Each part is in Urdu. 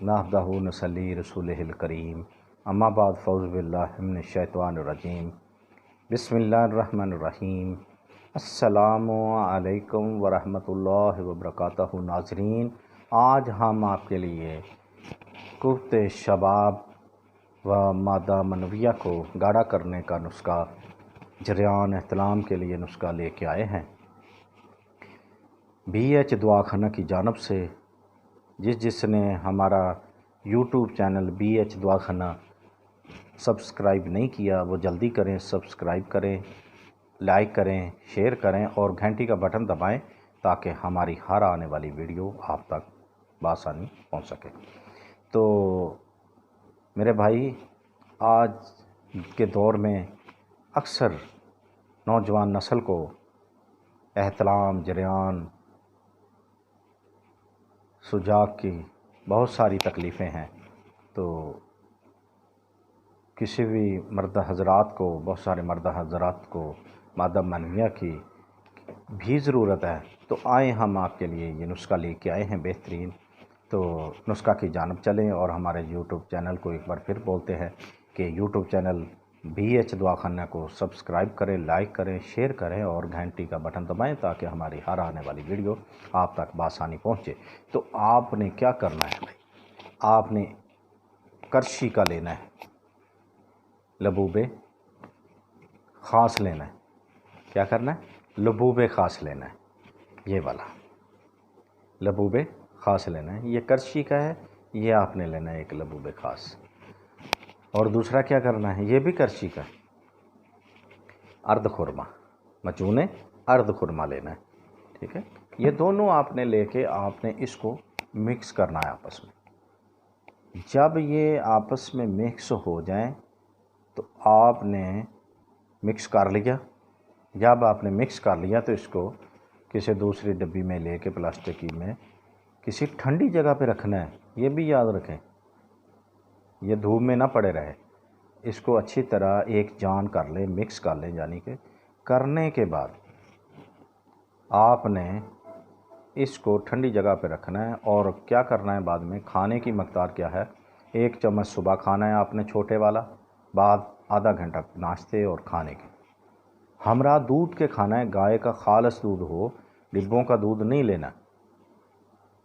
نحمدہ نصلی رسولہ الکریم اما بعد فاعوذ باللہ من الشیطان الرجیم بسم اللہ الرحمن الرحیم السلام علیکم ورحمۃ اللہ وبرکاتہ۔ ناظرین، آج ہم آپ کے لیے قوت شباب و مادہ منویہ کو گاڑھا کرنے کا نسخہ، جریان احتلام کے لیے نسخہ لے کے آئے ہیں بی ایچ دواخانہ کی جانب سے۔ جس نے ہمارا YouTube channel B H Dawakhana subscribe نہیں کیا وہ جلدی کریں، سبسکرائب کریں، لائک کریں، شیئر کریں اور گھنٹی کا بٹن دبائیں تاکہ ہماری ہر آنے والی ویڈیو آپ تک بآسانی پہنچ سکے۔ تو میرے بھائی، آج کے دور میں اکثر نوجوان نسل کو احتلام، جریان، سجاگ کی بہت ساری تکلیفیں ہیں۔ تو کسی بھی مرد حضرات کو، بہت سارے مرد حضرات کو مادہ منویہ کی بھی ضرورت ہے۔ تو آئیں، ہم آپ کے لیے یہ نسخہ لے کے آئے ہیں بہترین۔ تو نسخہ کی جانب چلیں اور ہمارے یوٹیوب چینل کو ایک بار پھر بولتے ہیں کہ یوٹیوب چینل بی ایچ دواخانہ کو سبسکرائب کریں، لائک کریں، شیئر کریں اور گھنٹی کا بٹن دبائیں تاکہ ہماری ہر آنے والی ویڈیو آپ تک بآسانی پہنچے۔ تو آپ نے کیا کرنا ہے بھائی؟ آپ نے کرشی کا لینا ہے، لبوب خاص لینا ہے۔ کیا کرنا ہے؟ لبوب خاص لینا ہے، یہ والا لبوب خاص لینا ہے۔ یہ کرشی کا ہے، یہ آپ نے لینا ہے ایک لبوب خاص۔ اور دوسرا کیا کرنا ہے؟ یہ بھی کرشی کا ہے، ارد خرما، مچون ارد خرما لینا ہے، ٹھیک ہے۔ یہ دونوں آپ نے لے کے آپ نے اس کو مکس کرنا ہے آپس میں۔ جب یہ آپس میں مکس ہو جائیں تو آپ نے مکس کر لیا۔ جب آپ نے مکس کر لیا تو اس کو کسی دوسری ڈبی میں لے کے، پلاسٹک کی میں، کسی ٹھنڈی جگہ پہ رکھنا ہے۔ یہ بھی یاد رکھیں، یہ دھوپ میں نہ پڑے رہے۔ اس کو اچھی طرح ایک جان کر لیں، مکس کر لیں، یعنی کہ کرنے کے بعد آپ نے اس کو ٹھنڈی جگہ پہ رکھنا ہے۔ اور کیا کرنا ہے بعد میں؟ کھانے کی مقدار کیا ہے؟ 1 چمچ صبح کھانا ہے آپ نے چھوٹے والا، بعد آدھا گھنٹہ ناشتے اور کھانے کے ہمراہ دودھ کے کھانا ہے۔ گائے کا خالص دودھ ہو، ڈبوں کا دودھ نہیں لینا،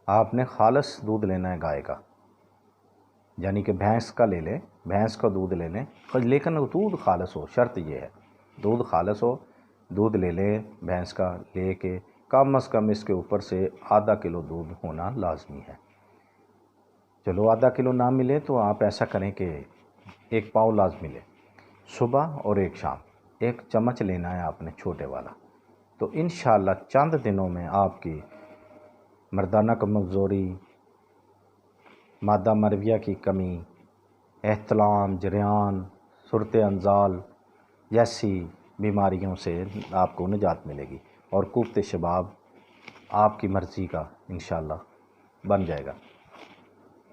آپ نے خالص دودھ لینا ہے گائے کا، یعنی کہ بھینس کا لے لیں، بھینس کا دودھ لے لیں، لیکن دودھ خالص ہو۔ شرط یہ ہے دودھ خالص ہو۔ دودھ لے لیں بھینس کا، لے کے کم از کم اس کے اوپر سے آدھا کلو دودھ ہونا لازمی ہے۔ چلو آدھا کلو نہ ملے تو آپ ایسا کریں کہ 1 پاؤ لازمی لیں، صبح اور 1 شام 1 چمچ لینا ہے آپ نے چھوٹے والا۔ تو انشاءاللہ چند دنوں میں آپ کی مردانہ کمزوری، مادہ منویہ کی کمی، احتلام، جریان، صورت انزال جیسی بیماریوں سے آپ کو نجات ملے گی اور قوت شباب آپ کی مرضی کا انشاءاللہ بن جائے گا۔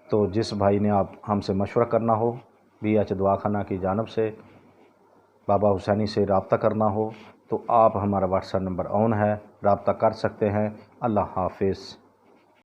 تو جس بھائی نے آپ ہم سے مشورہ کرنا ہو، بی ایچ دواخانہ کی جانب سے بابا حسینی سے رابطہ کرنا ہو تو آپ ہمارا واٹس ایپ نمبر آن ہے، رابطہ کر سکتے ہیں۔ اللہ حافظ۔